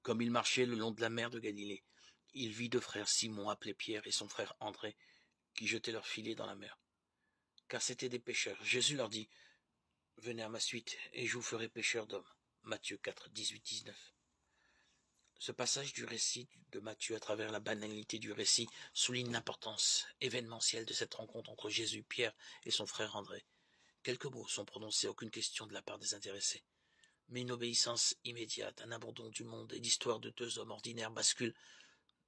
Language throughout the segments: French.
Comme il marchait le long de la mer de Galilée, il vit deux frères, Simon appelé Pierre et son frère André, qui jetaient leurs filets dans la mer, car c'étaient des pêcheurs. Jésus leur dit, « Venez à ma suite, et je vous ferai pêcheurs d'hommes. » Matthieu 4, 18-19. Ce passage du récit de Matthieu à travers la banalité du récit souligne l'importance événementielle de cette rencontre entre Jésus, Pierre et son frère André. Quelques mots sont prononcés, aucune question de la part des intéressés. Mais une obéissance immédiate, un abandon du monde et l'histoire de deux hommes ordinaires bascule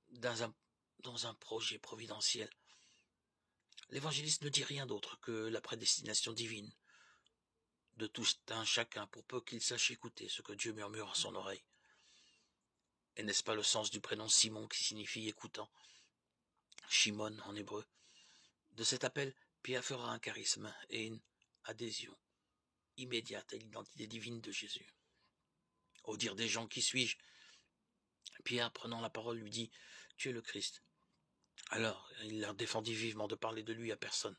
dans un projet providentiel. L'évangéliste ne dit rien d'autre que la prédestination divine de tout un chacun pour peu qu'il sache écouter ce que Dieu murmure à son oreille. Et n'est-ce pas le sens du prénom Simon qui signifie écoutant, Shimon en hébreu? De cet appel, Pierre fera un charisme et une adhésion immédiate à l'identité divine de Jésus. Au dire des gens, qui suis-je? Pierre, prenant la parole, lui dit, tu es le Christ. Alors, il leur défendit vivement de parler de lui à personne.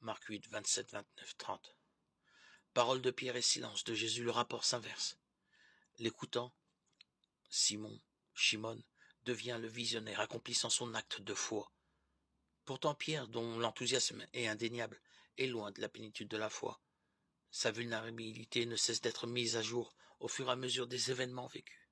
Marc 8, 27, 29, 30. Parole de Pierre et silence de Jésus, le rapport s'inverse. L'écoutant, Shimon, devient le visionnaire, accomplissant son acte de foi. Pourtant Pierre, dont l'enthousiasme est indéniable, est loin de la plénitude de la foi. Sa vulnérabilité ne cesse d'être mise à jour au fur et à mesure des événements vécus.